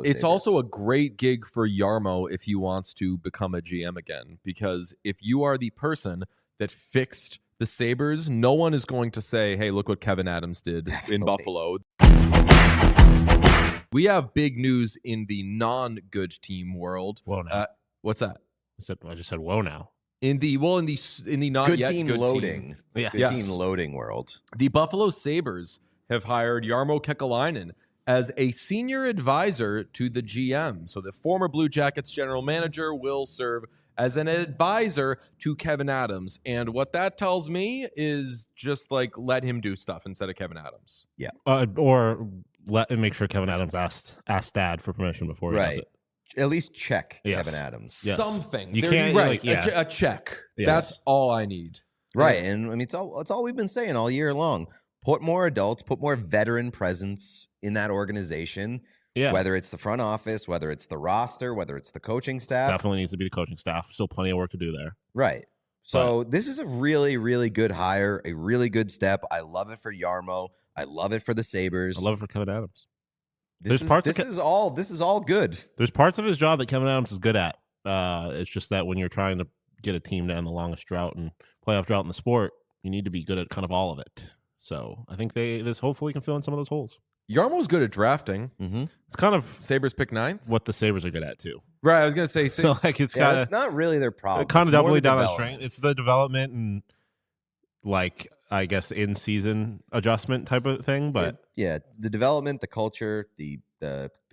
It's Sabres. also a great gig for Yarmo if he wants to become a GM again, because if you are the person that fixed the Sabres, no one is going to say, hey, look what Kevin Adams did in Buffalo. We have big news in the non-good team world. Whoa, now. What's that? I just said whoa now. In the not good yet team good loading. team. Yes. Good team loading world. The Buffalo Sabres have hired Jarmo Kekalainen as a senior advisor to the GM. So the former Blue Jackets general manager will serve as an advisor to Kevin Adams. And what that tells me is just like let him do stuff instead of Kevin Adams. Yeah. Or make sure Kevin Adams asked Dad for permission before he does it. At least check Yes. Kevin Adams. Yes. Something. You There- can't right. a check. Yes. That's all I need. Right. And I mean it's all we've been saying all year long. Put more adults, put more veteran presence in that organization. Yeah. Whether it's the front office, whether it's the roster, whether it's the coaching staff. Definitely needs to be the coaching staff. Still plenty of work to do there. Right. So this is a really, really good hire, a really good step. I love it for Jarmo. I love it for the Sabres. I love it for Kevin Adams. This is all good. There's parts of his job that Kevin Adams is good at. It's just that when you're trying to get a team to end the longest drought and playoff drought in the sport, you need to be good at kind of all of it. So I think this hopefully can fill in some of those holes. Yarmo's good at drafting. Mm-hmm. It's kind of Sabres pick 9th. what the Sabres are good at too. Right. I was going to say. So like it's Yeah, kind that's of not really their problem. kind of It's more doubly the down on development. strength. It's the development and like I guess in season adjustment type of thing. But yeah, the development, the culture, the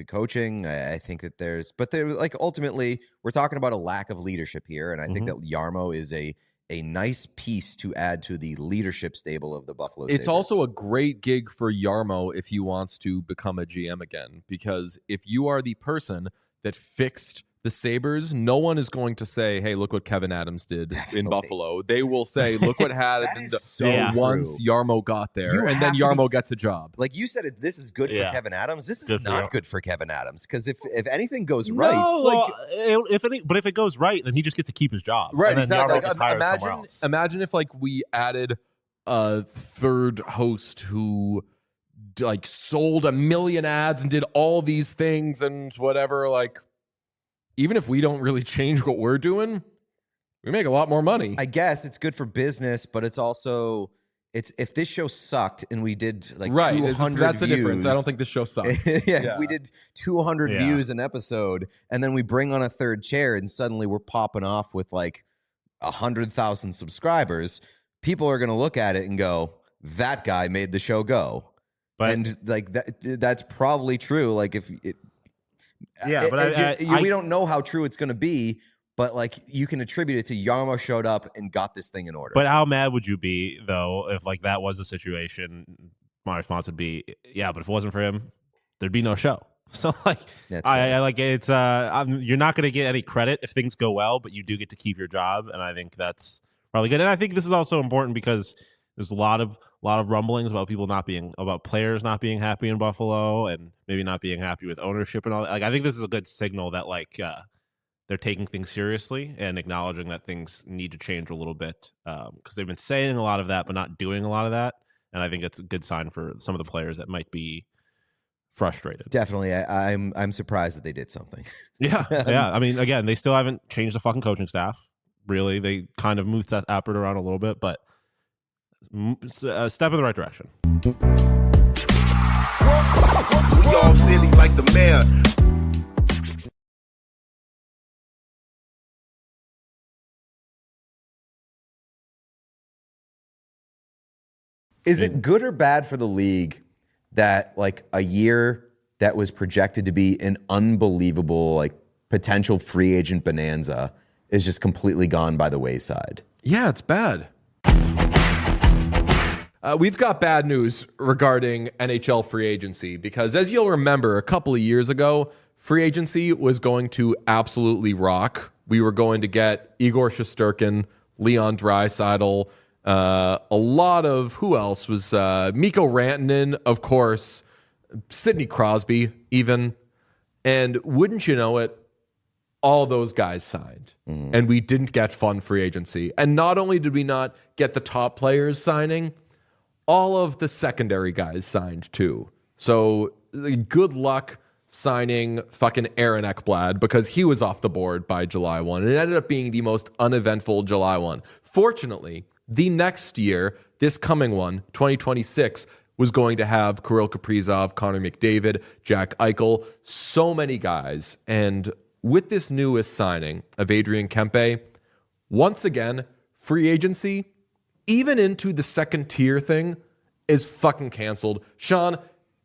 coaching. I think that there's like ultimately we're talking about a lack of leadership here, and I think that Jarmo is a nice piece to add to the leadership stable of the Buffalo Sabres. It's also a great gig for Jarmo if he wants to become a GM again, because if you are the person that fixed the Sabres, no one is going to say, hey, look what Kevin Adams did in Buffalo. They will say, look what happened once Jarmo got there, and then Jarmo gets a job. Like you said, this is good for Kevin Adams. This is not good for Kevin Adams, because if anything goes right, if it goes right, then he just gets to keep his job. Right, and then exactly. Jarmo gets hired somewhere else. Imagine if like we added a third host who like sold 1 million ads and did all these things and whatever. Like, even if we don't really change what we're doing, we make a lot more money. I guess it's good for business, but it's also if this show sucked and we did like 200 that's the views, difference. I don't think the show sucks. If we did 200 views an episode and then we bring on a third chair and suddenly we're popping off with like 100,000 subscribers, people are going to look at it and go, that guy made the show go. And like that's probably true. Like if it, we don't know how true it's going to be, but like you can attribute it to Jarmo showed up and got this thing in order. But how mad would you be though if like that was the situation? My response would be, yeah, but if it wasn't for him, there'd be no show. So like, I like it's you're not going to get any credit if things go well, but you do get to keep your job, and I think that's probably good. And I think this is also important because there's a lot of rumblings about about players not being happy in Buffalo and maybe not being happy with ownership and all that. Like, I think this is a good signal that like they're taking things seriously and acknowledging that things need to change a little bit because they've been saying a lot of that but not doing a lot of that. And I think it's a good sign for some of the players that might be frustrated. Definitely, I'm surprised that they did something. Yeah. I mean, again, they still haven't changed the fucking coaching staff. Really, they kind of moved that Appert around a little bit, but a step in the right direction. We all silly like the mayor. Is it good or bad for the league that like a year that was projected to be an unbelievable like potential free agent bonanza is just completely gone by the wayside? Yeah, it's bad. We've got bad news regarding NHL free agency because, as you'll remember, a couple of years ago, free agency was going to absolutely rock. We were going to get Igor Shesterkin, Leon Draisaitl, a lot of, who else was, Mikko Rantanen, of course, Sidney Crosby even. And wouldn't you know it, all those guys signed. And we didn't get fun free agency. And not only did we not get the top players signing, all of the secondary guys signed too. So good luck signing fucking Aaron Ekblad because he was off the board by July 1. And it ended up being the most uneventful July 1. Fortunately, the next year, this coming one, 2026, was going to have Kirill Kaprizov, Connor McDavid, Jack Eichel, so many guys. And with this newest signing of Adrian Kempe, once again, free agency, even into the second tier thing, is fucking canceled. Sean,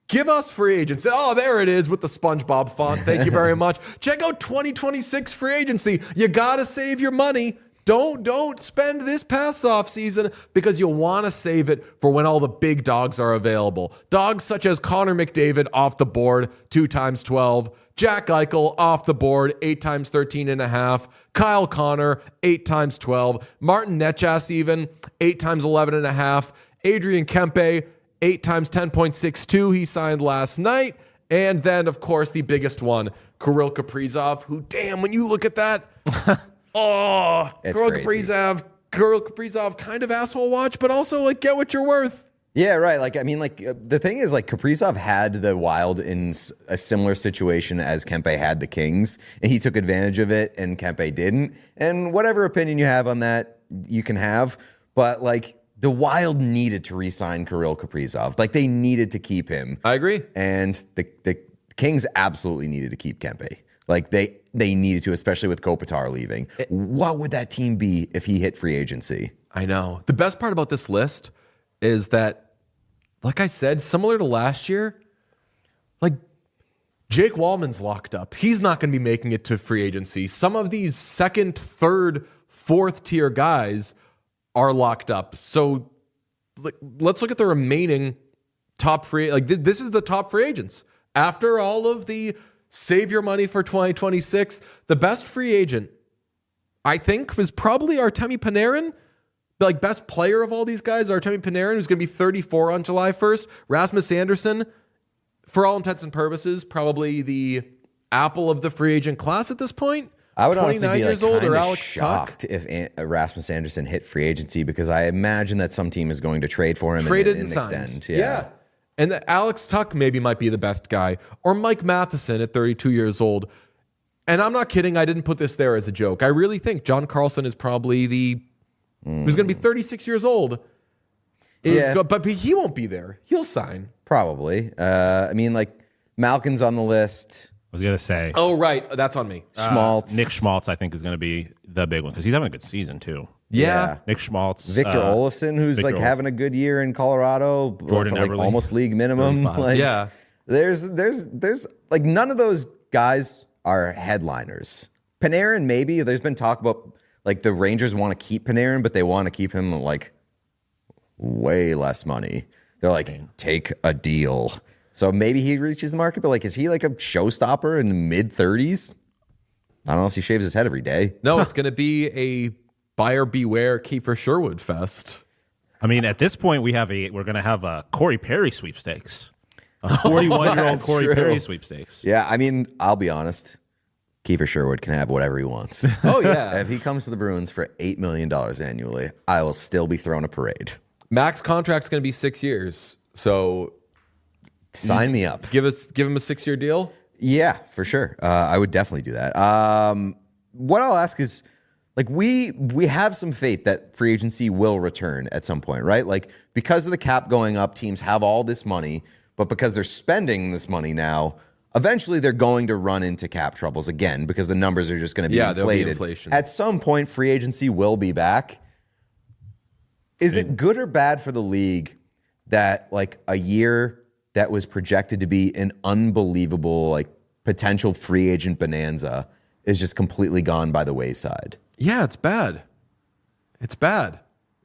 give us free agency. Oh, there it is with the SpongeBob font. Thank you very much. Check out 2026 free agency. You got to save your money. Don't spend this past off season because you'll want to save it for when all the big dogs are available. Dogs such as Connor McDavid off the board 2 times 12, Jack Eichel off the board 8 times 13.5, Kyle Connor 8 times 12, Martin Necas even 8 times 11.5, Adrian Kempe 8 times 10.62 he signed last night, and then of course the biggest one, Kirill Kaprizov, who damn when you look at that. Oh, Kirill Kaprizov, kind of asshole watch, but also like get what you're worth. Yeah, right. Like, I mean, like the thing is, like Kaprizov had the Wild in a similar situation as Kempe had the Kings, and he took advantage of it, and Kempe didn't. And whatever opinion you have on that, you can have. But like the Wild needed to re-sign Kirill Kaprizov. Like they needed to keep him. I agree. And the Kings absolutely needed to keep Kempe. Like they needed to, especially with Kopitar leaving. What would that team be if he hit free agency? I know. The best part about this list is that, like I said, similar to last year, like Jake Wallman's locked up. He's not going to be making it to free agency. Some of these second, third, fourth tier guys are locked up. So like, let's look at the remaining top free. Like this is the top free agents. After all of the save your money for 2026. The best free agent, I think, was probably Artemi Panarin. The like best player of all these guys, Artemi Panarin, who's going to be 34 on July 1st. Rasmus Anderson, for all intents and purposes, probably the apple of the free agent class at this point. I would honestly 29 be years like old, or kinda Alex shocked Tuck. if Rasmus Anderson hit free agency because I imagine that some team is going to trade for him Traded and signed. extend. Yeah. And Alex Tuck maybe might be the best guy. Or Mike Matheson at 32 years old. And I'm not kidding. I didn't put this there as a joke. I really think John Carlson is probably who's going to be 36 years old. But he won't be there. He'll sign. Probably. I mean, like, Malkin's on the list. I was going to say. Oh, right. That's on me. Schmaltz. Nick Schmaltz, I think, is going to be the big one because he's having a good season, too. Yeah. Nick Schmaltz. Victor Olofsson, who's Victor like having a to in Colorado. Jordan for, like, Eberle. almost league minimum. Like, Yeah. There's like none of those guys are headliners. Panarin, maybe. There's been talk about like the Rangers want to keep Panarin, but they want to keep him like way less money. They're like, take a deal. So maybe he reaches the market, but like, is he like a showstopper in the mid-30s? I don't know if he shaves his head every day. No, it's going to be a buyer beware Kiefer Sherwood fest. I mean, at this point, we're going to have a Corey Perry sweepstakes. A 41-year-old Corey true. Perry sweepstakes. Yeah, I mean, I'll be honest. Kiefer Sherwood can have whatever he wants. Oh, yeah. If he comes to the Bruins for $8 million annually, I will still be throwing a parade. Max contract's going to be 6 years. So Sign me up. give him a 6-year deal. Yeah, for sure. I would definitely do that. What I'll ask is, like, we have some faith that free agency will return at some point, right? Like, because of the cap going up, teams have all this money, but because they're spending this money now, eventually they're going to run into cap troubles again because the numbers are just going to be inflated. There'll be inflation. At some point, free agency will be back. Is it good or bad for the league that, like, a year that was projected to be an unbelievable, like, potential free agent bonanza is just completely gone by the wayside? Yeah, it's bad. It's bad.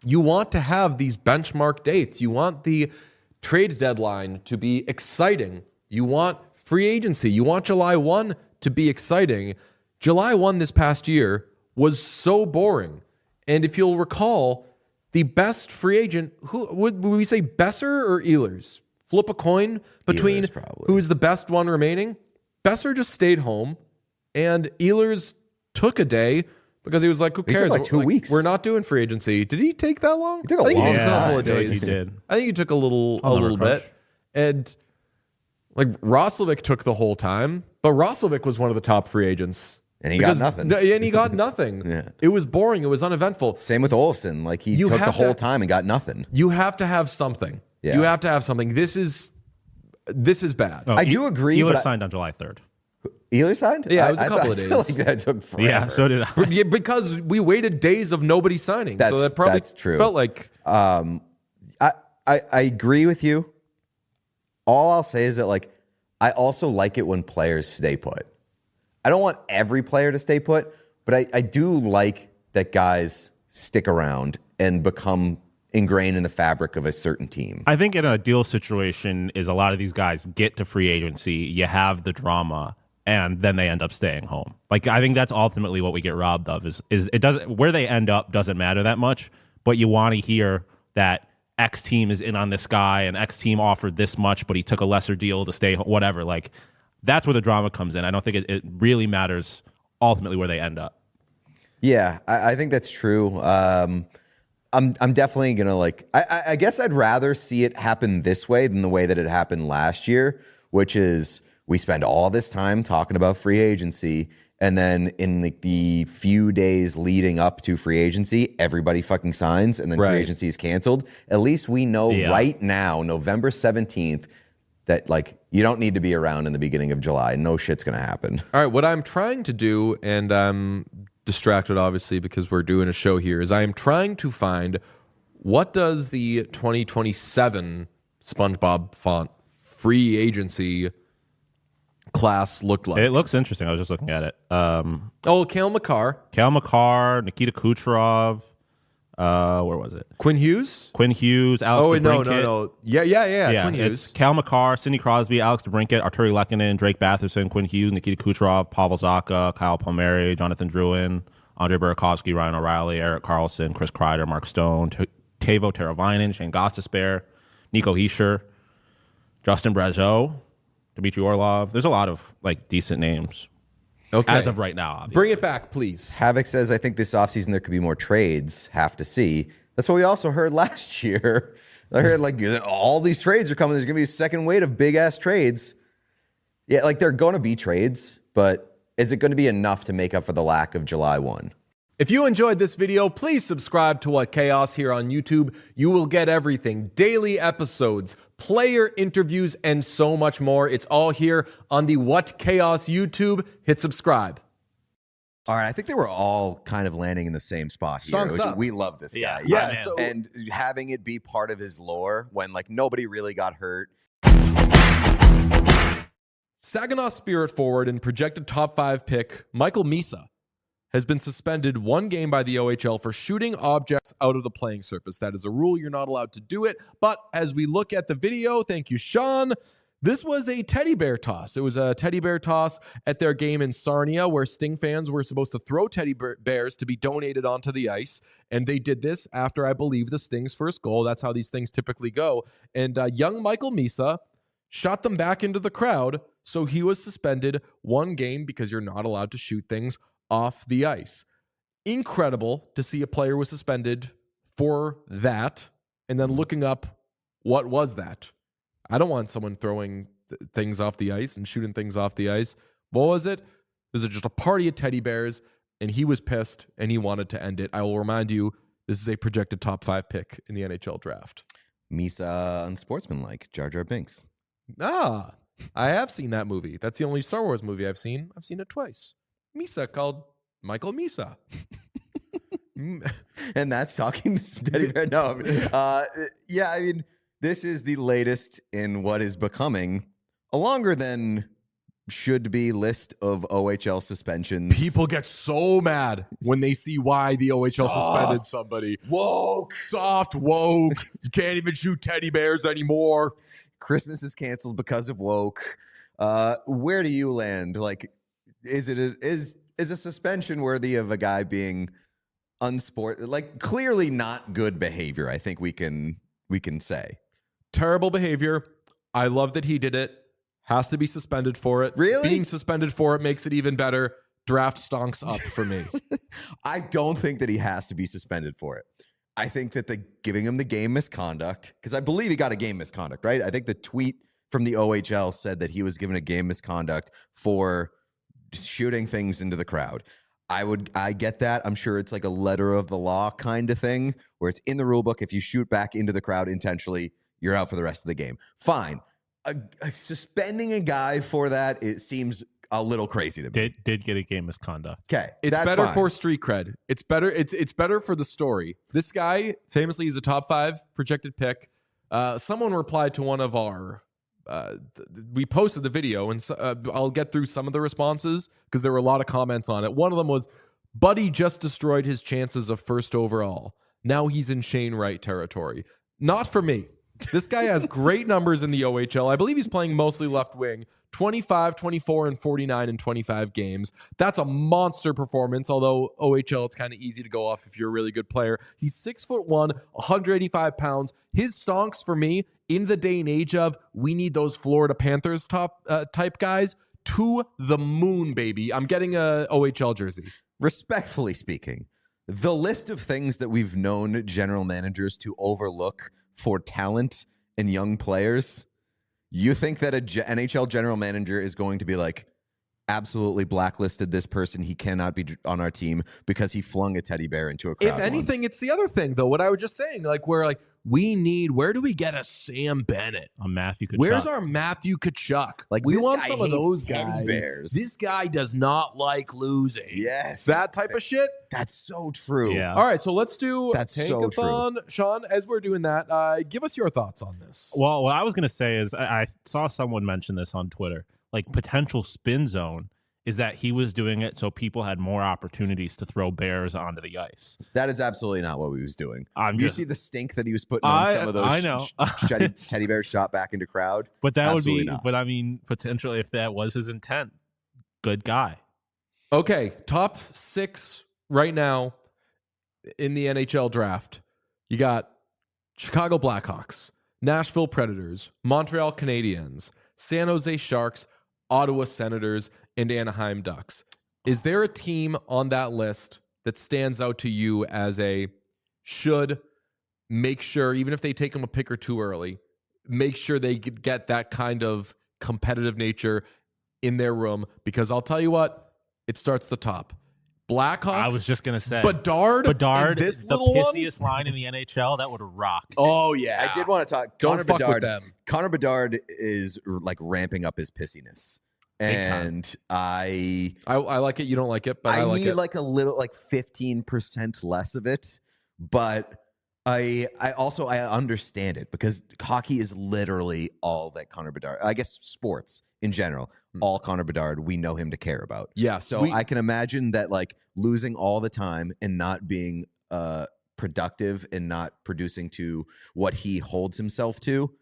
You want to have these benchmark dates. You want the trade deadline to be exciting. You want free agency. You want July 1 to be exciting. July 1 this past year was so boring. And if you'll recall, the best free agent, who would we say, Besser or Ehlers? Flip a coin between Ehlers, probably. who is the best one remaining. Besser just stayed home, and Ehlers took a day because he was like, who He cares? took like 2 weeks. We're not doing free agency. Did he take that long? He took a I think long he took a time. couple of I feel like days. he did. I think he took a little I'll never bit. crush. And Like Roslovic took the whole time, but Roslovic was one of the top free agents. And he got nothing. And he got nothing. Yeah. It was boring. It was uneventful. Same with Olsen. Like he took the whole time and got nothing. You have to have something. Yeah. You have to have something. This is bad. Oh, I do agree. Ehlers signed on July 3rd. Ehlers signed? Yeah, it was a couple of I feel days. like that took forever. Yeah, so did I. Yeah, because we waited days of nobody signing. So that probably that's true. felt like I agree with you. All I'll say is that like I also like it when players stay put. I don't want every player to stay put, but I do like that guys stick around and become ingrained in the fabric of a certain team. I think in a deal situation is a lot of these guys get to free agency, you have the drama, and then they end up staying home. Like I think that's ultimately what we get robbed of is it doesn't where they end up doesn't matter that much, but you want to hear that X team is in on this guy and X team offered this much, but he took a lesser deal to stay home, whatever. Like that's where the drama comes in. I don't think it really matters ultimately where they end up. Yeah, I think that's true. I'm definitely gonna like. I guess I'd rather see it happen this way than the way that it happened last year, which is we spend all this time talking about free agency, and then in the few days leading up to free agency, everybody fucking signs, and then free agency is canceled. At least we know right now, November 17th, that like you don't need to be around in the beginning of July. No shit's gonna happen. all right, what I'm trying to do, and I'm distracted obviously because we're doing a show here, is I am trying to find what does the 2027 SpongeBob font free agency class look like. It looks interesting. I was just looking at it. Cale McCarr, Nikita Kucherov. Where was it? Quinn Hughes, Alex DeBrincat. no. Yeah. Quinn It's Hughes. Cal McCarr, Sidney Crosby, Alex DeBrincat, Arturi Lehkonen, Drake Batherson, Quinn Hughes, Nikita Kucherov, Pavel Zacha, Kyle Palmieri, Jonathan Drouin, Andre Burakovsky, Ryan O'Reilly, Eric Carlson, Chris Kreider, Mark Stone, Teuvo Teravainen, Shane Gostisbehere, Nico Hischier, Justin Brazeau, Dmitry Orlov. There's a lot of like decent names. Okay. As of right now, obviously. Bring it back, please. Havoc says, I think this offseason there could be more trades. Have to see. That's what we also heard last year. I heard like all these trades are coming. There's going to be a second wave of big ass trades. Yeah, like they're going to be trades, but is it going to be enough to make up for the lack of July 1? If you enjoyed this video, please subscribe to What Chaos here on YouTube. You will get everything, daily episodes, player interviews, and so much more. It's all here on the What Chaos YouTube. Hit subscribe. All right, I think they were all kind of landing in the same spot here. Stonks up. We love this guy. Yeah. And having it be part of his lore when like nobody really got hurt. Saginaw Spirit forward and projected top 5 pick Michael Misa has been suspended 1 game by the OHL for shooting objects out of the playing surface. That is a rule. You're not allowed to do it. But as we look at the video, thank you, Sean, this was a teddy bear toss. It was a teddy bear toss at their game in Sarnia where Sting fans were supposed to throw teddy bears to be donated onto the ice. And they did this after, I believe, the Sting's first goal. That's how these things typically go. And young Michael Misa shot them back into the crowd. So he was suspended 1 game because you're not allowed to shoot things off the ice. Incredible to see a player was suspended for that and then looking up what was that. I don't want someone throwing things off the ice and shooting things off the ice. What was it? Was it just a party of teddy bears and he was pissed and he wanted to end it? I will remind you, this is a projected top 5 pick in the NHL draft. Misa unsportsmanlike, Jar Jar Binks. I have seen that movie. That's the only Star Wars movie I've seen. I've seen it twice. Misa called Michael Misa. And that's talking to teddy bear. No, yeah, I mean, this is the latest in what is becoming a longer than should be list of OHL suspensions. People get so mad when they see why the OHL suspended somebody. Woke. Soft, woke. You can't even shoot teddy bears anymore. Christmas is canceled because of woke. Where do you land? Like, is a suspension worthy of a guy being like clearly not good behavior? I think we can say terrible behavior. I love that he did it. Has to be suspended for it. Really? Being suspended for it makes it even better. Draft stonks up for me. I don't think that he has to be suspended for it. I think that giving him the game misconduct, because I believe he got a game misconduct, right? I think the tweet from the OHL said that he was given a game misconduct for shooting things into the crowd. I get that. I'm sure it's like a letter of the law kind of thing where it's in the rule book. If you shoot back into the crowd intentionally, you're out for the rest of the game. Fine. Suspending a guy for that, it seems a little crazy to me. Did get a game misconduct. Okay. It's better fine. for street cred. It's better. It's better for the story. This guy famously is a top 5 projected pick. Someone replied to one of our we posted the video, and I'll get through some of the responses because there were a lot of comments on it. One of them was, Buddy just destroyed his chances of first overall. Now he's in Shane Wright territory. Not for me. This guy has great numbers in the OHL. I believe he's playing mostly left wing. 25, 24, and 49 in 25 games. That's a monster performance, although OHL, it's kind of easy to go off if you're a really good player. He's 6'1", 185 pounds. His stonks for me, in the day and age of, we need those Florida Panthers type guys, to the moon, baby. I'm getting a OHL jersey. Respectfully speaking, the list of things that we've known general managers to overlook for talent and young players, you think that a NHL general manager is going to be like, absolutely blacklisted this person, he cannot be on our team because he flung a teddy bear into a crowd? If anything, once. it's the other thing, though. What I was just saying, like, where do we get a Sam Bennett? A Matthew Tkachuk. Where's our Matthew Tkachuk? Like, we this want guy some of hates those teddy guys. bears. This guy does not like losing. Yes. That type of shit. That's so true. Yeah. All right, so let's do That's so Tankathon. Sean, as we're doing that, give us your thoughts on this. Well, what I was going to say is I saw someone mention this on Twitter. Like, potential spin zone is that he was doing it so people had more opportunities to throw bears onto the ice. That is absolutely not what he was doing. You see the stink that he was putting on some of those I know. teddy bears shot back into crowd? But that Absolutely would be, not. but I mean, potentially if that was his intent, good guy. Okay, top 6 right now in the NHL draft. You got Chicago Blackhawks, Nashville Predators, Montreal Canadiens, San Jose Sharks, Ottawa Senators, and Anaheim Ducks. Is there a team on that list that stands out to you as a should make sure, even if they take them a pick or two early, make sure they get that kind of competitive nature in their room? Because I'll tell you what, it starts at the top. Blackhawks. I was just gonna say Bedard, Bedard, this the little pissiest line in the NHL. That would rock. Oh yeah, I did want to talk. Don't Connor fuck with Bedard. them. Connor Bedard is like ramping up his pissiness, and I like it. You don't like it, but I like need it. like a little, like 15% less of it. But I also understand it because hockey is literally all that Connor Bedard. I guess sports in general, all Connor Bedard we know him to care about. Yeah, So I can imagine that like losing all the time and not being productive and not producing to what he holds himself to,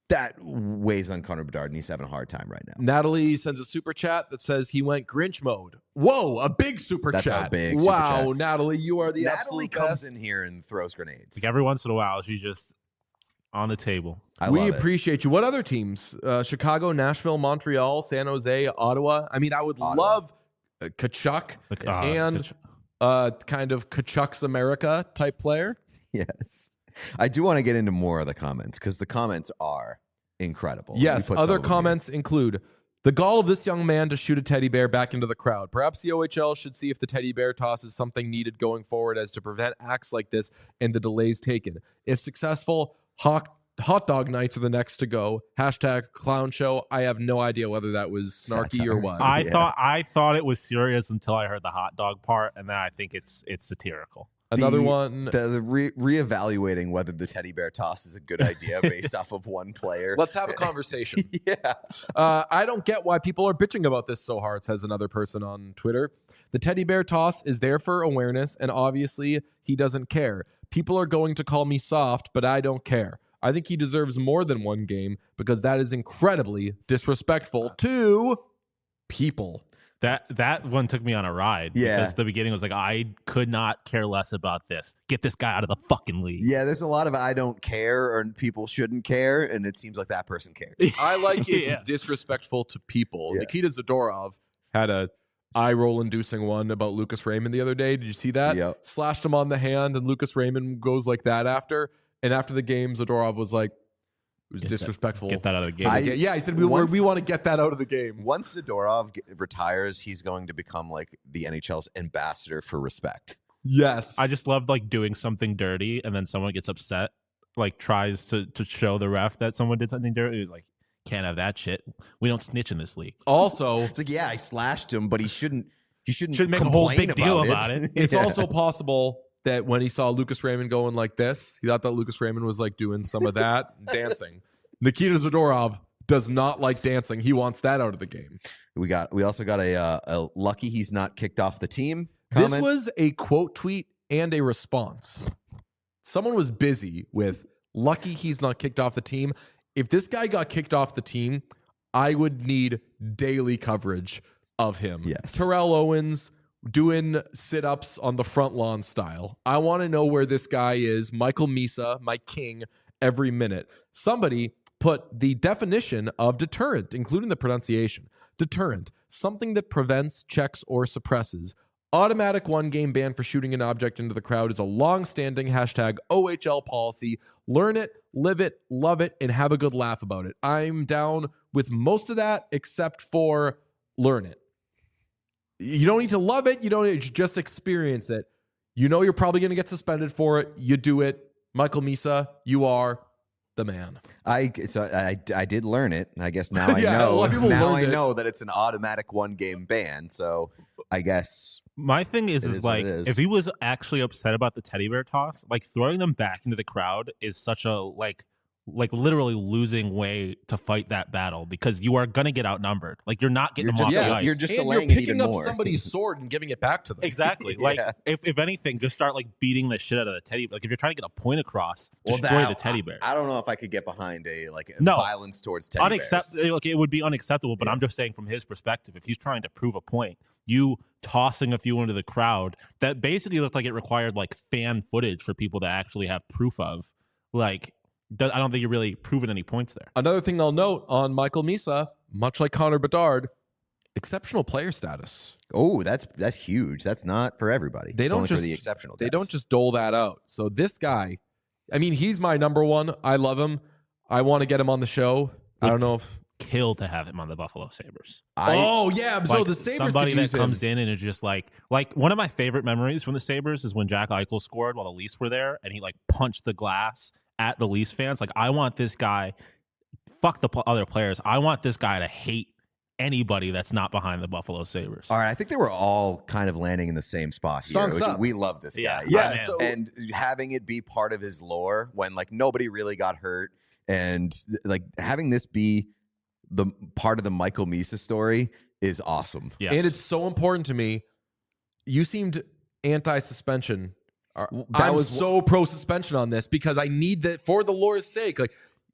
that weighs on Connor Bedard, and he's having a hard time right now. Natalie sends a super chat that says he went Grinch mode. Whoa, a big super That's chat. a big super wow, chat. Natalie, you are the Natalie absolute comes best. in here and throws grenades. Like every once in a while, she just on the table. We love it. appreciate you. What other teams? Chicago, Nashville, Montreal, San Jose, Ottawa. I mean, I would Ottawa. love Tkachuk and kind of Tkachuk's America type player. Yes. I do want to get into more of the comments because the comments are incredible. Yes, We put other some of them here. comments include the gall of this young man to shoot a teddy bear back into the crowd. Perhaps the OHL should see if the teddy bear toss is something needed going forward as to prevent acts like this and the delays taken. If successful, hot dog nights are the next to go. # clown show. I have no idea whether that was snarky Satire. or what. I thought it was serious until I heard the hot dog part, and then I think it's satirical. Another one. The reevaluating whether the teddy bear toss is a good idea based off of one player. Let's have a conversation. Yeah. I don't get why people are bitching about this so hard, says another person on Twitter. The teddy bear toss is there for awareness, and obviously he doesn't care. People are going to call me soft, but I don't care. I think he deserves more than one game because that is incredibly disrespectful to people. That one took me on a ride. Yeah. Because the beginning was like, I could not care less about this. Get this guy out of the fucking league. Yeah, there's a lot of I don't care or people shouldn't care, and it seems like that person cares. I like it's Yeah. disrespectful to people. Yeah. Nikita Zadorov had a eye roll inducing one about Lucas Raymond the other day. Did you see that? Yep. Slashed him on the hand, and Lucas Raymond goes like that after. And after the game, Zadorov was like, It was disrespectful. Get that out of the game. Yeah, he said we want to get that out of the game. Once Zadorov retires, he's going to become like the NHL's ambassador for respect. Yes. I just loved like doing something dirty and then someone gets upset, like tries to show the ref that someone did something dirty. He was like, can't have that shit. We don't snitch in this league. Also, it's like, yeah, I slashed him, but he shouldn't make a whole big deal about it. It's also possible that when he saw Lucas Raymond going like this, he thought that Lucas Raymond was like doing some of that dancing. Nikita Zadorov does not like dancing. He wants that out of the game. We also got a lucky he's not kicked off the team comment. This was a quote tweet and a response. Someone was busy with lucky he's not kicked off the team. If this guy got kicked off the team, I would need daily coverage of him. Yes. Terrell Owens doing sit-ups on the front lawn style. I want to know where this guy is. Michael Misa, my king, every minute. Somebody put the definition of deterrent, including the pronunciation. Deterrent, something that prevents, checks, or suppresses. Automatic 1-game ban for shooting an object into the crowd is a long-standing #OHL policy. Learn it, live it, love it, and have a good laugh about it. I'm down with most of that except for learn it. You don't need to love it. You don't need to just experience it. You know you're probably going to get suspended for it. You do it. Michael Misa, you are the man. I did learn it. I guess now I Yeah, a know. lot of people Now learned I it. know that it's an automatic 1-game ban. So I guess My thing is what like, it is. if he was actually upset about the teddy bear toss, like throwing them back into the crowd is such a like literally losing way to fight that battle because you are gonna get outnumbered. Like you're not getting them off the ice. You're just And delaying you're it even picking up more. somebody's sword and giving it back to them. Exactly. Yeah. Like if anything, just start like beating the shit out of the teddy. Like if you're trying to get a point across, destroy the teddy bear. I don't know if I could get behind No. violence towards teddy bears. Like it would be unacceptable. But I'm just saying from his perspective, if he's trying to prove a point, you tossing a few into the crowd that basically looked like it required like fan footage for people to actually have proof of. Like I don't think you're really proving any points there. Another thing I'll note on Michael Misa, much like Connor Bedard, exceptional player status. Oh, that's huge. That's not for everybody. They It's don't only just for the exceptional. They guys. don't just dole that out. So this guy, I mean, he's my number one. I love him. I want to get him on the show. I don't know if Kill to have him on the Buffalo Sabres. oh yeah, so Like, the Sabres somebody could that use him. comes in and is just like one of my favorite memories from the Sabres is when Jack Eichel scored while the Leafs were there and he like punched the glass at the Leafs fans. Like I want this guy, fuck the other players. I want this guy to hate anybody that's not behind the Buffalo Sabres. All right, I think they were all kind of landing in the same spot here. Stonks which up. we love this guy. Yeah, so- and having it be part of his lore when like nobody really got hurt, and like having this be the part of the Michael Misa story is awesome. Yes. And it's so important to me. You seemed anti-suspension. That I'm was so pro-suspension on this because I need that for the lore's sake. Like,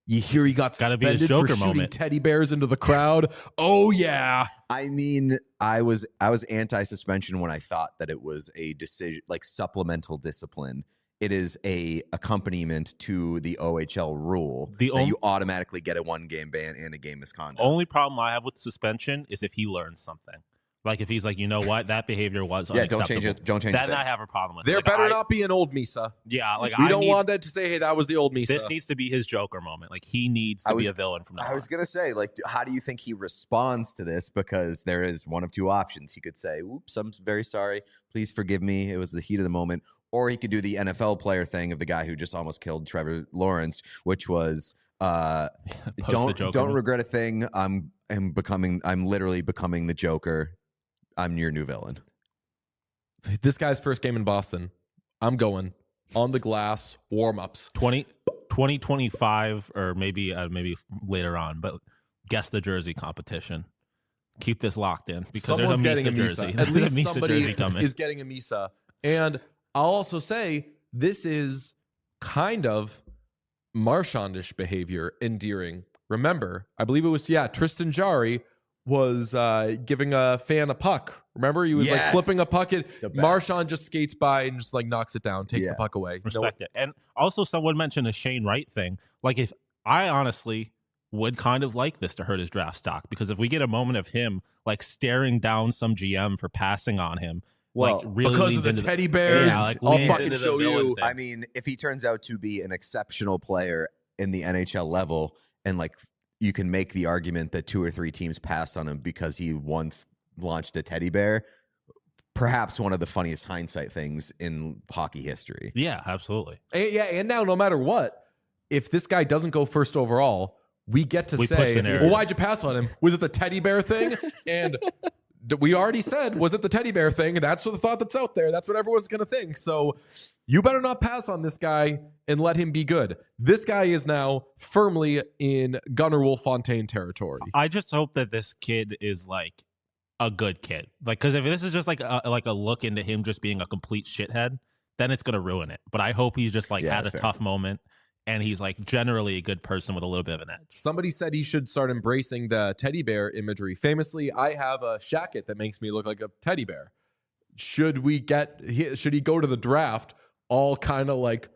you hear he got gotta be his suspended for Joker shooting moment. teddy bears into the crowd. Oh yeah. I mean, I was anti-suspension when I thought that it was a decision like supplemental discipline. It is a accompaniment to the OHL rule that you automatically get a 1-game ban and a game misconduct. Only problem I have with suspension is if he learns something. Like if he's like, you know what, that behavior was unacceptable. don't change it. Don't change that. it. I have a problem with. There Like, better not be an old Misa. Yeah, like We don't want that to say, hey, that was the old Misa. This needs to be his Joker moment. Like he needs to be a villain from now on. I was gonna say, like, how do you think he responds to this? Because there is one of two options. He could say, "Oops, I'm very sorry. Please forgive me. It was the heat of the moment." Or he could do the NFL player thing of the guy who just almost killed Trevor Lawrence, which was don't regret a thing. I'm literally becoming the Joker. I'm your new villain. This guy's first game in Boston. I'm going on the glass warm-ups. 2025 or maybe later on, but guess the jersey competition. Keep this locked in because Someone's there's a getting Misa a jersey. Misa. At There's least a Misa somebody jersey coming. is getting a Misa. And I'll also say this is kind of Marchandish behavior, endearing. Remember, I believe it was, Tristan Jarry was giving a fan a puck. Remember, he was like flipping a puck. Marchand just skates by and just like knocks it down, takes the puck away. Respect it. And also, someone mentioned a Shane Wright thing. Like, if I honestly would kind of like this to hurt his draft stock, because if we get a moment of him like staring down some GM for passing on him, well, like really because leans of the into teddy bears, yeah, like I'll leans fucking into the show villain you. thing. I mean, if he turns out to be an exceptional player in the NHL level, and like you can make the argument that 2 or 3 teams passed on him because he once launched a teddy bear. Perhaps one of the funniest hindsight things in hockey history. Yeah, absolutely. And now no matter what, if this guy doesn't go first overall, we get to say, well, why'd you pass on him? Was it the teddy bear thing? And we already said, was it the teddy bear thing? That's what the thought that's out there. That's what everyone's going to think. So you better not pass on this guy and let him be good. This guy is now firmly in Gunnar Wolffontein territory. I just hope that this kid is like a good kid. Like, because if this is just like a look into him just being a complete shithead, then it's going to ruin it. But I hope he's just like had a tough moment and he's like generally a good person with a little bit of an edge. Somebody said he should start embracing the teddy bear imagery. Famously, I have a shacket that makes me look like a teddy bear. Should he go to the draft all kind of like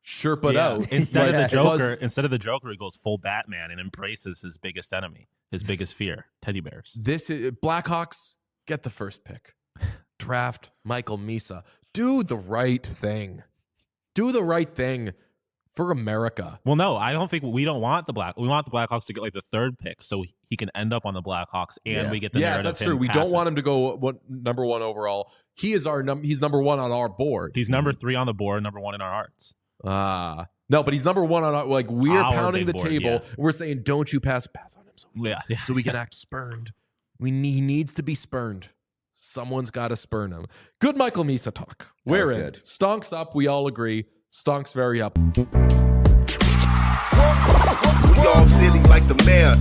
Sherpa'd out? Instead of the Joker, he goes full Batman and embraces his biggest enemy, his biggest fear, teddy bears. This is Blackhawks, get the first pick. Draft Michael Misa. Do the right thing. Do the right thing for America. Well, no, I don't think we want the Blackhawks to get like the 3rd pick so he can end up on the Blackhawks and we get the narrative. Yes, that's true. We don't want him to go number 1 overall. He is he's number 1 on our board. He's number 3 on the board, number 1 in our hearts. No, but he's number 1 on our, like we're pounding the board, table. Yeah. We're saying, don't you pass on him so we can act spurned. He needs to be spurned. Someone's got to spurn him. Good Michael Misa talk. We're in. Good. Stonks up. We all agree. Stonks very up. We all silly like the mayor.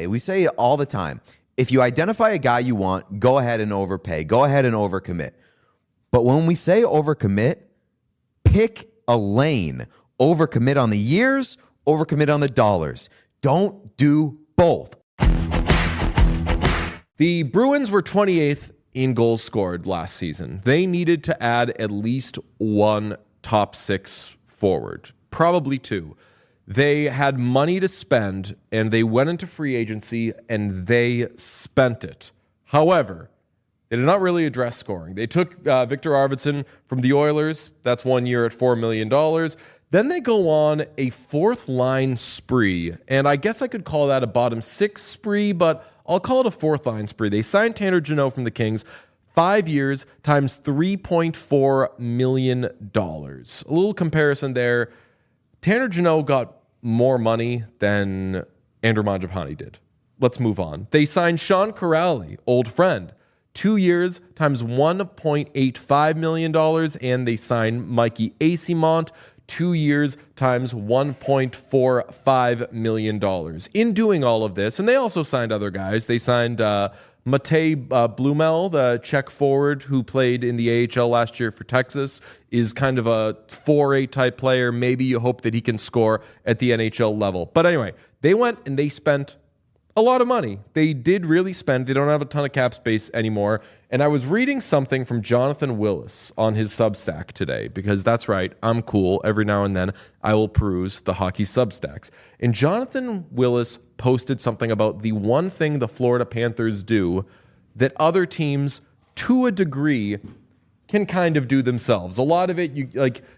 We say it all the time. If you identify a guy you want, go ahead and overpay. Go ahead and overcommit. But when we say overcommit, pick a lane. Overcommit on the years, overcommit on the dollars. Don't do both. The Bruins were 28th in goals scored last season. They needed to add at least 1 top 6 forward, probably 2. They had money to spend, and they went into free agency, and they spent it. However, they did not really address scoring. They took Victor Arvidsson from the Oilers. That's 1 year at $4 million. Then they go on a 4th-line spree, and I guess I could call that a bottom 6 spree, but I'll call it a 4th-line spree. They signed Tanner Jeannot from the Kings, 5 years times $3.4 million. A little comparison there. Tanner Jeannot got more money than Andrew Mangiapane did. Let's move on. They signed Sean Corrali, old friend, 2 years times $1.85 million, and they signed Mikey Eyssimont, 2 years times $1.45 million. In doing all of this, and they also signed other guys. They signed Matej Blumel, the Czech forward who played in the AHL last year for Texas, is kind of a 4-8 type player. Maybe you hope that he can score at the NHL level. But anyway, they went and they spent a lot of money. They did really spend. They don't have a ton of cap space anymore. And I was reading something from Jonathan Willis on his Substack today, because that's right, I'm cool. Every now and then I will peruse the hockey Substacks. And Jonathan Willis posted something about the one thing the Florida Panthers do that other teams, to a degree, can kind of do themselves. A lot of it,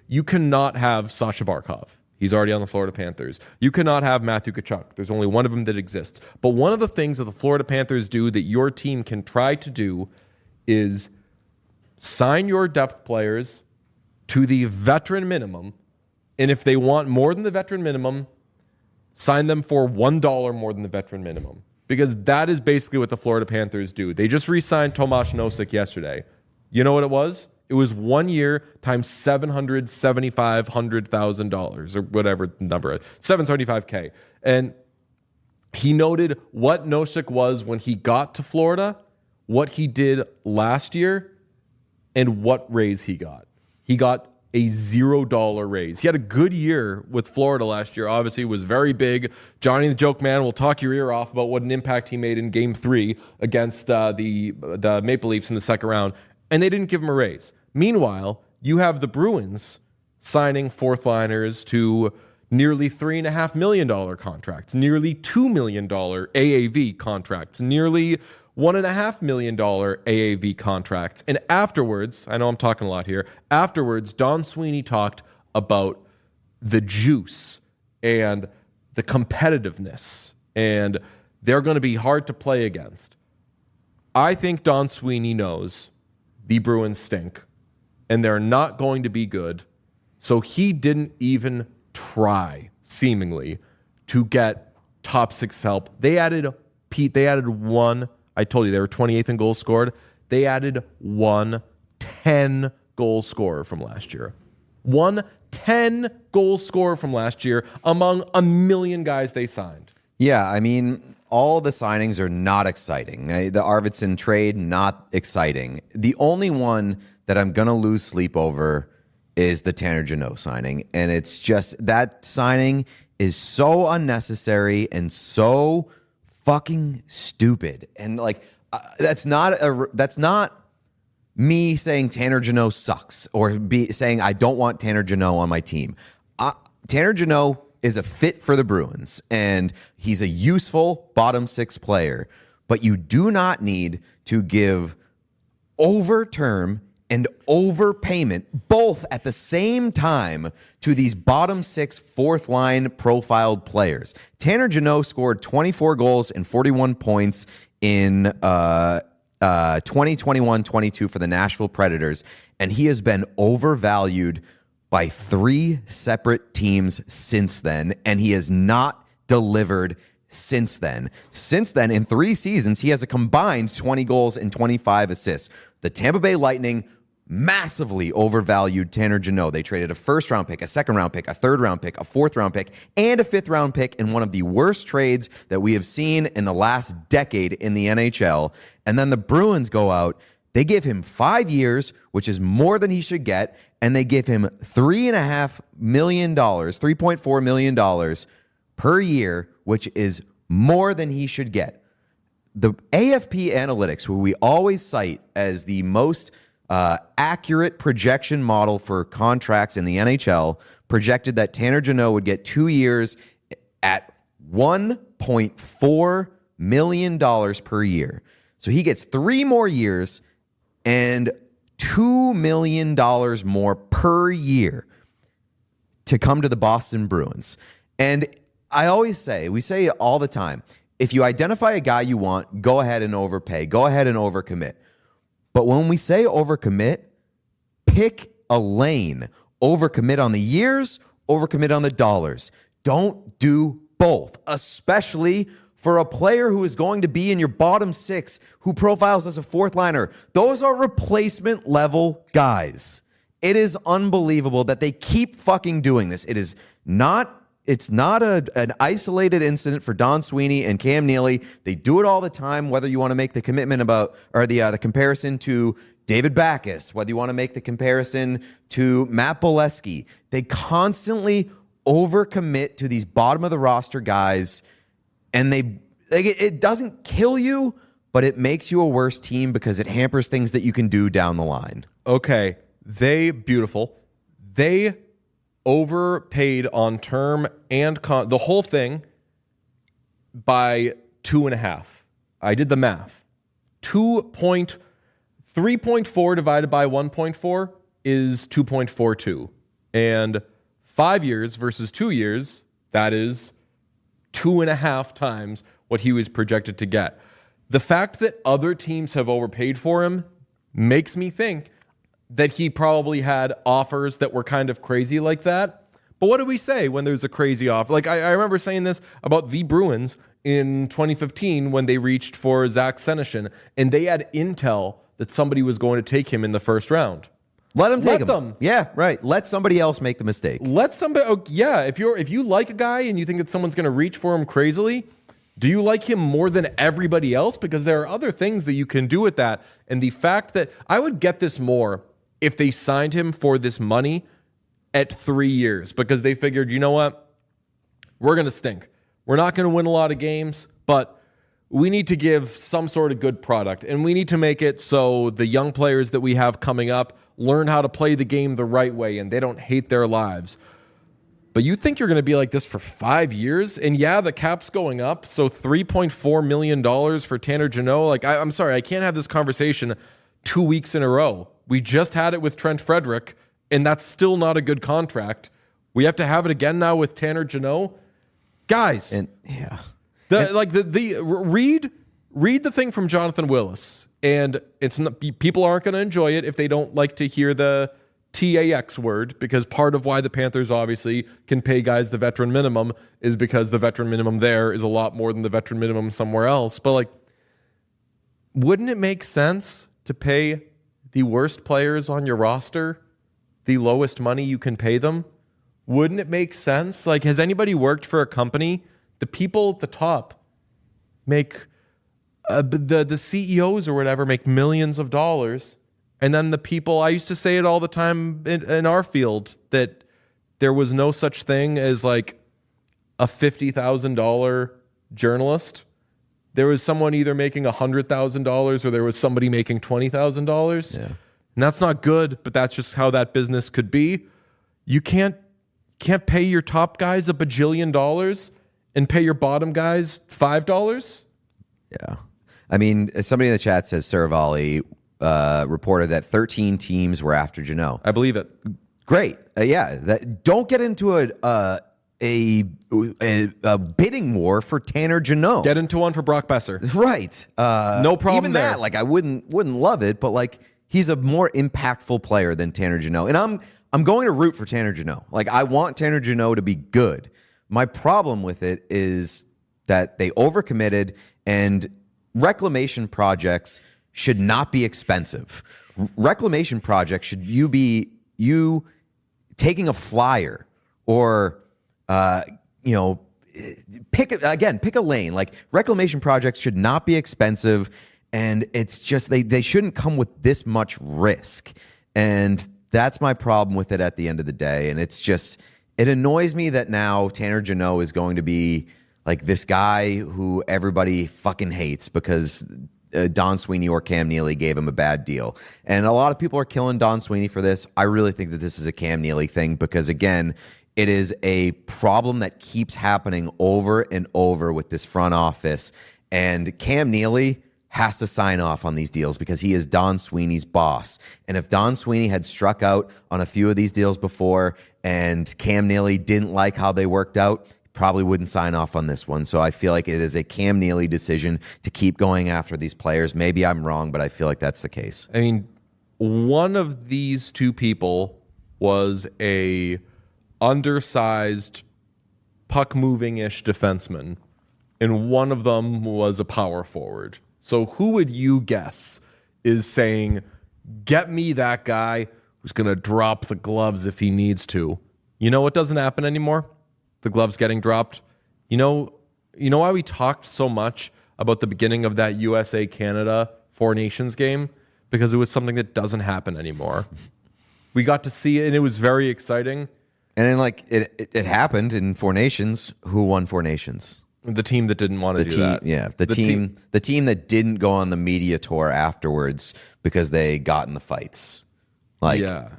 you cannot have Sasha Barkov. He's already on the Florida Panthers. You cannot have Matthew Tkachuk. There's only one of them that exists. But one of the things that the Florida Panthers do that your team can try to do is sign your depth players to the veteran minimum. And if they want more than the veteran minimum, sign them for $1 more than the veteran minimum. Because that is basically what the Florida Panthers do. They just re-signed Tomas Nosek yesterday. You know what it was? It was 1 year times $775,000 or whatever the number is, $775K. And he noted what Nosek was when he got to Florida, what he did last year, and what raise he got. He got a $0 raise. He had a good year with Florida last year. Obviously, it was very big. Johnny the Joke Man will talk your ear off about what an impact he made in Game 3 against the Maple Leafs in the second round, and they didn't give him a raise. Meanwhile, you have the Bruins signing 4th-liners to nearly $3.5 million contracts, nearly $2 million AAV contracts, nearly $1.5 million AAV contracts. And afterwards, I know I'm talking a lot here, afterwards, Don Sweeney talked about the juice and the competitiveness, and they're going to be hard to play against. I think Don Sweeney knows the Bruins stink, and they're not going to be good. So he didn't even try, seemingly, to get top six help. They added one. I told you they were 28th in goals scored. They added 10 goal scorer from last year. 10 goal scorer from last year among a million guys they signed. Yeah, I mean, all the signings are not exciting. The Arvidsson trade, not exciting. The only one that I'm going to lose sleep over is the Tanner Jeannot signing. And it's just, that signing is so unnecessary and so fucking stupid. And like, that's not me saying Tanner Jeannot sucks or saying I don't want Tanner Jeannot on my team. Tanner Jeannot is a fit for the Bruins, and he's a useful bottom six player. But you do not need to give overterm and overpayment both at the same time to these bottom six fourth line profiled players. Tanner Jeannot scored 24 goals and 41 points in 2021-22 for the Nashville Predators, and he has been overvalued by 3 separate teams since then, and he has not delivered since then. Since then, in 3 seasons, he has a combined 20 goals and 25 assists. The Tampa Bay Lightning massively overvalued Tanner Jeannot. They traded a first-round pick, a second-round pick, a third-round pick, a fourth-round pick, and a fifth-round pick in one of the worst trades that we have seen in the last decade in the NHL. And then the Bruins go out, they give him 5 years, which is more than he should get, and they give him $3.5 million, $3.4 million per year, which is more than he should get. The AFP Analytics, who we always cite as the most accurate projection model for contracts in the NHL, projected that Tanner Jeannot would get 2 years at $1.4 million per year. So he gets 3 more years and $2 million more per year to come to the Boston Bruins. And I always say, we say it all the time, if you identify a guy you want, go ahead and overpay. Go ahead and overcommit. But when we say overcommit, pick a lane. Overcommit on the years, overcommit on the dollars. Don't do both, especially for a player who is going to be in your bottom 6 who profiles as a fourth liner. Those are replacement level guys. It is unbelievable that they keep fucking doing this. It's not an isolated incident for Don Sweeney and Cam Neely. They do it all the time, whether you want to make the commitment about, or the comparison to David Backes, whether you want to make the comparison to Matt Bolesky. They constantly overcommit to these bottom of the roster guys, and it doesn't kill you, but it makes you a worse team because it hampers things that you can do down the line. Okay, they overpaid on term and the whole thing by 2.5. I did the math. 3.4 divided by 1.4 is 2.42. And 5 years versus 2 years, that is 2.5 times what he was projected to get. The fact that other teams have overpaid for him makes me think that he probably had offers that were kind of crazy like that. But what do we say when there's a crazy offer? Like, I remember saying this about the Bruins in 2015 when they reached for Zach Senyshyn, and they had intel that somebody was going to take him in the first round. Let them take him. Yeah, right. Let somebody else make the mistake. If you like a guy and you think that someone's going to reach for him crazily, do you like him more than everybody else? Because there are other things that you can do with that. And the fact that I would get this more if they signed him for this money at 3 years, because they figured, you know what? We're going to stink. We're not going to win a lot of games, but we need to give some sort of good product, and we need to make it so the young players that we have coming up learn how to play the game the right way and they don't hate their lives. But you think you're going to be like this for 5 years? And yeah, the cap's going up. So $3.4 million for Tanner Jeannot. Like, I'm sorry, I can't have this conversation 2 weeks in a row. We just had it with Trent Frederick, and that's still not a good contract. We have to have it again now with Tanner Jeannot. Guys, read the thing from Jonathan Willis, and it's not, people aren't going to enjoy it if they don't like to hear the TAX word, because part of why the Panthers obviously can pay guys the veteran minimum is because the veteran minimum there is a lot more than the veteran minimum somewhere else. But like, wouldn't it make sense to pay the worst players on your roster the lowest money you can pay them? Wouldn't it make sense? Like, has anybody worked for a company? The people at the top make the CEOs or whatever make millions of dollars. And then the people, I used to say it all the time in our field, that there was no such thing as like a $50,000 journalist. There was someone either making $100,000 or there was somebody making $20,000. Yeah. And that's not good, but that's just how that business could be. You can't pay your top guys $1 bajillion and pay your bottom guys $5. Yeah. I mean, somebody in the chat says Saravalli reported that 13 teams were after Jeannot. I believe it. Great. Don't get into a bidding war for Tanner Jeannot. Get into one for Brock Besser. Right. No problem even there. that, like, I wouldn't love it, but like, he's a more impactful player than Tanner Jeannot. And I'm going to root for Tanner Jeannot. Like, I want Tanner Jeannot to be good. My problem with it is that they overcommitted, and reclamation projects should not be expensive. Reclamation projects should you taking a flyer or pick a lane. Like, reclamation projects should not be expensive, and it's just they shouldn't come with this much risk. And that's my problem with it at the end of the day. And it's just, it annoys me that now Tanner Jeannot is going to be like this guy who everybody fucking hates because Don Sweeney or Cam Neely gave him a bad deal. And a lot of people are killing Don Sweeney for this. I really think that this is a Cam Neely thing because, again, it is a problem that keeps happening over and over with this front office. And Cam Neely has to sign off on these deals because he is Don Sweeney's boss. And if Don Sweeney had struck out on a few of these deals before and Cam Neely didn't like how they worked out, probably wouldn't sign off on this one. So I feel like it is a Cam Neely decision to keep going after these players. Maybe I'm wrong, but I feel like that's the case. I mean, one of these two people was a undersized, puck-moving-ish defenseman, and one of them was a power forward. So who would you guess is saying, get me that guy who's going to drop the gloves if he needs to? You know what doesn't happen anymore? The gloves getting dropped. You know why we talked so much about the beginning of that USA-Canada Four Nations game? Because it was something that doesn't happen anymore. We got to see it, and it was very exciting. And then, like, it happened in Four Nations. Who won Four Nations? The team that didn't want to do that. Yeah, the team that didn't go on the media tour afterwards because they got in the fights. Like, yeah.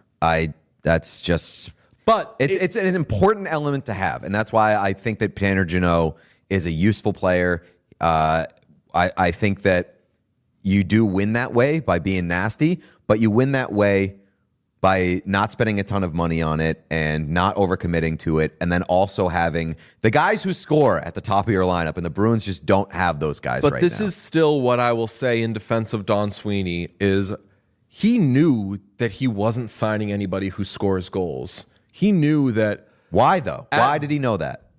That's just... But it's an important element to have, and that's why I think that Tanner Jeannot is a useful player. I think that you do win that way by being nasty, but you win that way by not spending a ton of money on it and not overcommitting to it, and then also having the guys who score at the top of your lineup, and the Bruins just don't have those guys right now. But this is still what I will say in defense of Don Sweeney is he knew that he wasn't signing anybody who scores goals. He knew that. Why, though? Why did he know that?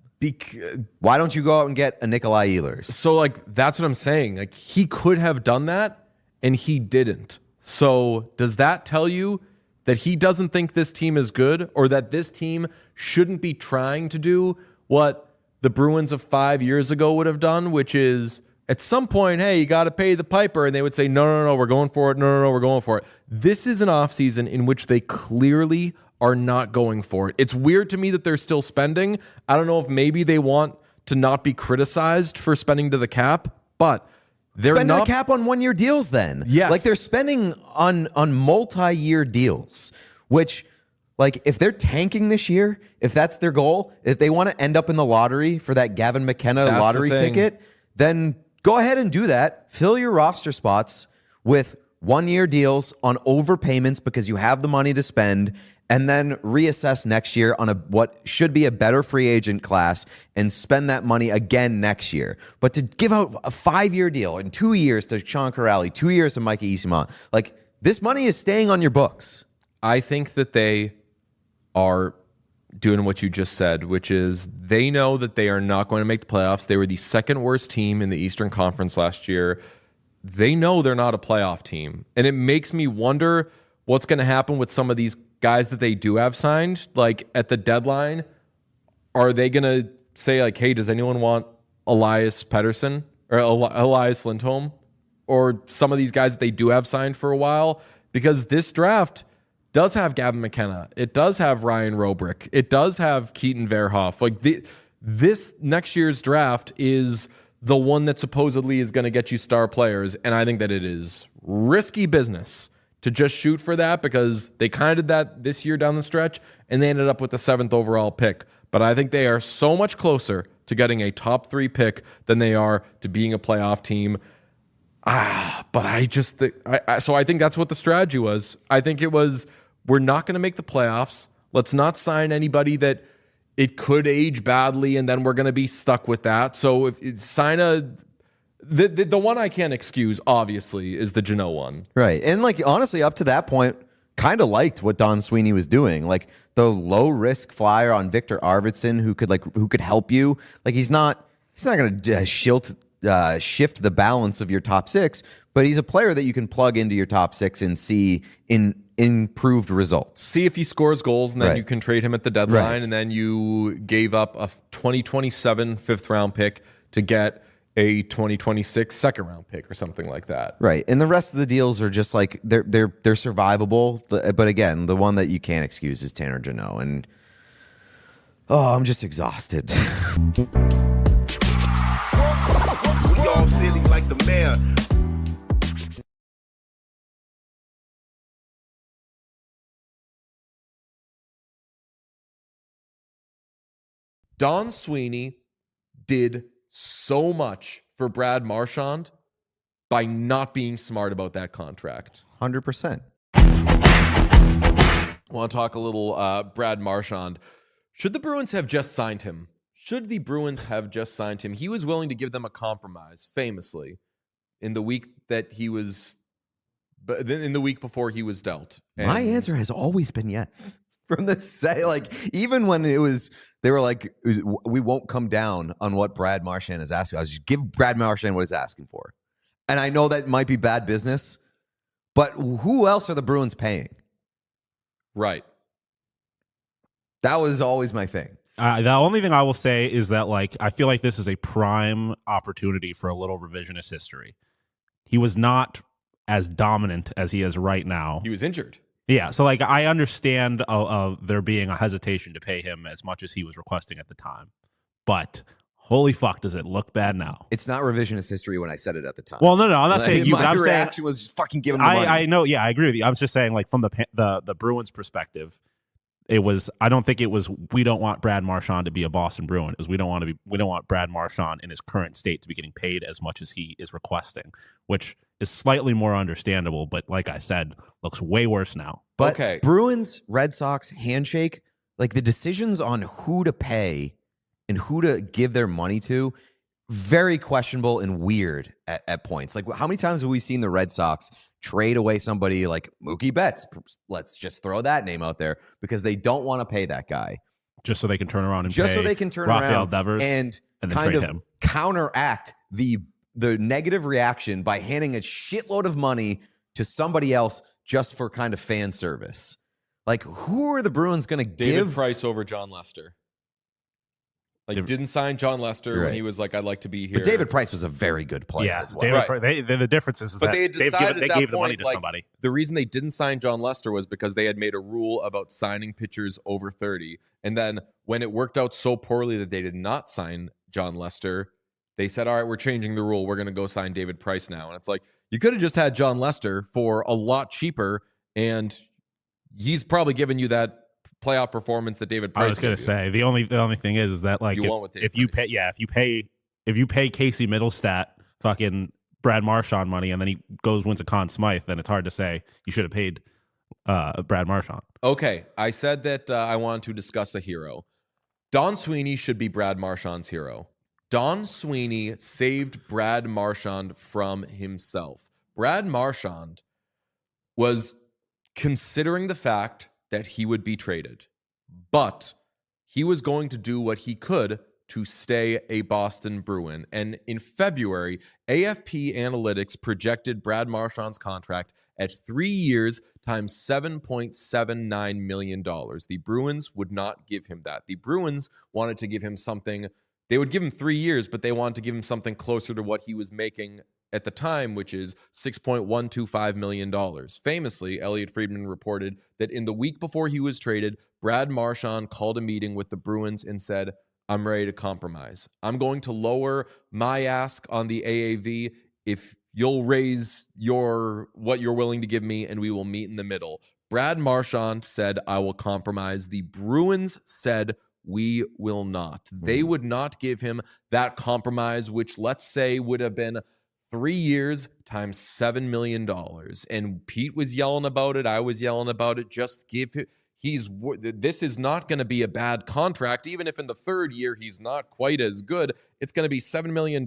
Why don't you go out and get a Nikolai Ehlers? So, like, that's what I'm saying. Like, he could have done that, and he didn't. So, does that tell you that he doesn't think this team is good, or that this team shouldn't be trying to do what the Bruins of 5 years ago would have done, which is at some point, hey, you got to pay the piper, and they would say, no, we're going for it. No, we're going for it. This is an offseason in which they clearly are not going for it. It's weird to me that they're still spending. I don't know if maybe they want to not be criticized for spending to the cap, but they're spending not the cap on one-year deals then. Yes. Like, they're spending on multi-year deals, which Like, if they're tanking this year, if that's their goal, if they want to end up in the lottery for that Gavin McKenna lottery ticket, then go ahead and do that. Fill your roster spots with 1-year deals on overpayments because you have the money to spend, and then reassess next year on what should be a better free agent class and spend that money again next year. But to give out a 5-year deal and 2 years to Sean Corrali, 2 years to Micah Easima, like, this money is staying on your books. I think that they are doing what you just said, which is they know that they are not going to make the playoffs. They were the second worst team in the Eastern Conference last year. They know they're not a playoff team. And it makes me wonder what's going to happen with some of these guys that they do have signed. Like, at the deadline, are they going to say, like, hey, does anyone want Elias Pettersson or Elias Lindholm or some of these guys that they do have signed for a while? Because this draft does have Gavin McKenna. It does have Ryan Robrick. It does have Keaton Verhoff. Like, this next year's draft is the one that supposedly is going to get you star players. And I think that it is risky business to just shoot for that, because they kind of did that this year down the stretch and they ended up with the 7th overall pick. But I think they are so much closer to getting a top 3 pick than they are to being a playoff team. But I just think, so I think that's what the strategy was. I think it was, we're not going to make the playoffs. Let's not sign anybody that it could age badly, and then we're going to be stuck with that. So if sign the one I can't excuse, obviously, is the Jeannot one. Right. And, like, honestly, up to that point, kind of liked what Don Sweeney was doing. Like, the low risk flyer on Victor Arvidsson, who could help you. Like, he's not going to shift the balance of your top 6, but he's a player that you can plug into your top 6 and see in improved results. See if he scores goals, and then you can trade him at the deadline, and then you gave up a 2027 5th-round pick to get a 2026 2nd-round pick or something like that. Right. And the rest of the deals are just like, they're survivable. But again, the one that you can't excuse is Tanner Jeannot. And, I'm just exhausted. We all silly like the mayor. Don Sweeney did so much for Brad Marchand by not being smart about that contract. 100%. I want to talk a little Brad Marchand. Should the Bruins have just signed him? He was willing to give them a compromise, famously, in the week before he was dealt. And my answer has always been yes. From the say, like, even when they were like, we won't come down on what Brad Marchand is asking. I was just give Brad Marchand what he's asking for. And I know that might be bad business, but who else are the Bruins paying? Right. That was always my thing. The only thing I will say is that, like, I feel like this is a prime opportunity for a little revisionist history. He was not as dominant as he is right now. He was injured. Yeah, so, like, I understand there being a hesitation to pay him as much as he was requesting at the time. But holy fuck, does it look bad now? It's not revisionist history when I said it at the time. Well, no, I'm not saying you. My but reaction was just fucking give him the money. I know, yeah, I agree with you. I was just saying, like, from the Bruins' perspective, it was. I don't think it was. We don't want Brad Marchand to be a Boston Bruin. It was we don't want Brad Marchand in his current state to be getting paid as much as he is requesting, which is slightly more understandable. But like I said, looks way worse now. But okay. Bruins, Red Sox handshake, like, the decisions on who to pay and who to give their money to, very questionable and weird at points. Like, how many times have we seen the Red Sox trade away somebody like Mookie Betts? Let's just throw that name out there, because they don't want to pay that guy. Just so they can turn around and just pay so they can turn Rafael around Devers and then kind trade of him. counteract the negative reaction by handing a shitload of money to somebody else just for kind of fan service. Like, who are the Bruins going to give? David Price over John Lester. Like, didn't sign John Lester when he was like, I'd like to be here. But David Price was a very good player as well. The difference is but that they had decided they gave the money to like, somebody. The reason they didn't sign John Lester was because they had made a rule about signing pitchers over 30. And then when it worked out so poorly that they did not sign John Lester, they said, all right, we're changing the rule. We're going to go sign David Price now. And it's like, you could have just had John Lester for a lot cheaper, and he's probably given you that playoff performance that David Price. I was going to say the only thing is that like if you pay Casey Middlestat fucking Brad Marchand money and then he wins a Conn Smythe, then it's hard to say you should have paid Brad Marchand. Okay, I said that I wanted to discuss a hero. Don Sweeney should be Brad Marchand's hero. Don Sweeney saved Brad Marchand from himself. Brad Marchand was considering the fact that he would be traded, but he was going to do what he could to stay a Boston Bruin. And in February, AFP Analytics projected Brad Marchand's contract at 3 years times $7.79 million. The Bruins would not give him that. The Bruins wanted to give him something. They would give him 3 years, but they wanted to give him something closer to what he was making at the time, which is $6.125 million. Famously, Elliot Friedman reported that in the week before he was traded, Brad Marchand called a meeting with the Bruins and said, I'm ready to compromise. I'm going to lower my ask on the AAV if you'll raise what you're willing to give me, and we will meet in the middle. Brad Marchand said, I will compromise. The Bruins said, we will not. They would not give him that compromise, which let's say would have been 3 years times $7 million. And Pete was yelling about it. I was yelling about it. Just give it. This is not going to be a bad contract. Even if in the third year he's not quite as good, it's going to be $7 million,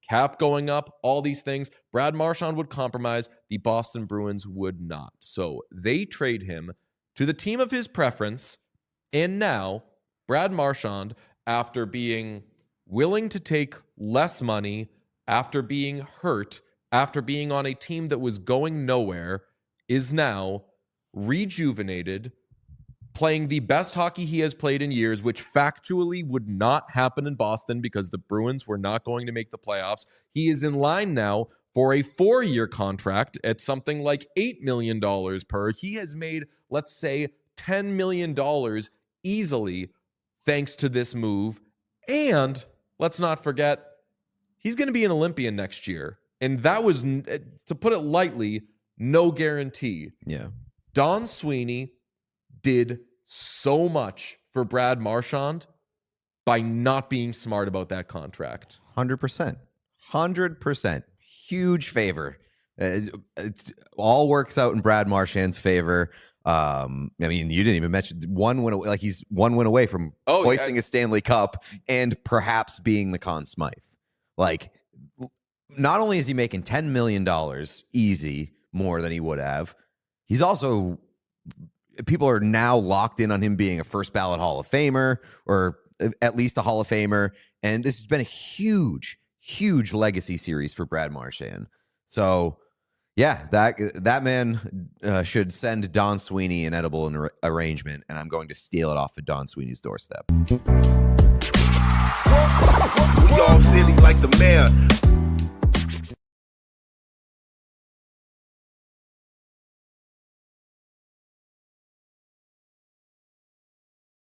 cap going up, all these things. Brad Marchand would compromise. The Boston Bruins would not. So they trade him to the team of his preference. And now Brad Marchand, after being willing to take less money, after being hurt, after being on a team that was going nowhere, is now rejuvenated, playing the best hockey he has played in years, which factually would not happen in Boston because the Bruins were not going to make the playoffs. He is in line now for a 4-year contract at something like $8 million per. He has made, let's say, $10 million easily thanks to this move. And let's not forget, he's going to be an Olympian next year. And that was, to put it lightly, no guarantee. Yeah. Don Sweeney did so much for Brad Marchand by not being smart about that contract. 100%. 100%. Huge favor. It all works out in Brad Marchand's favor. I mean, you didn't even mention one win away. Like he's one win away from hoisting a Stanley Cup and perhaps being the Conn Smythe. Like, not only is he making $10 million easy more than he would have, he's also, people are now locked in on him being a first ballot Hall of Famer or at least a Hall of Famer. And this has been a huge, huge legacy series for Brad Marchand. So yeah, that man should send Don Sweeney an edible arrangement, and I'm going to steal it off of Don Sweeney's doorstep. We all silly like the mayor.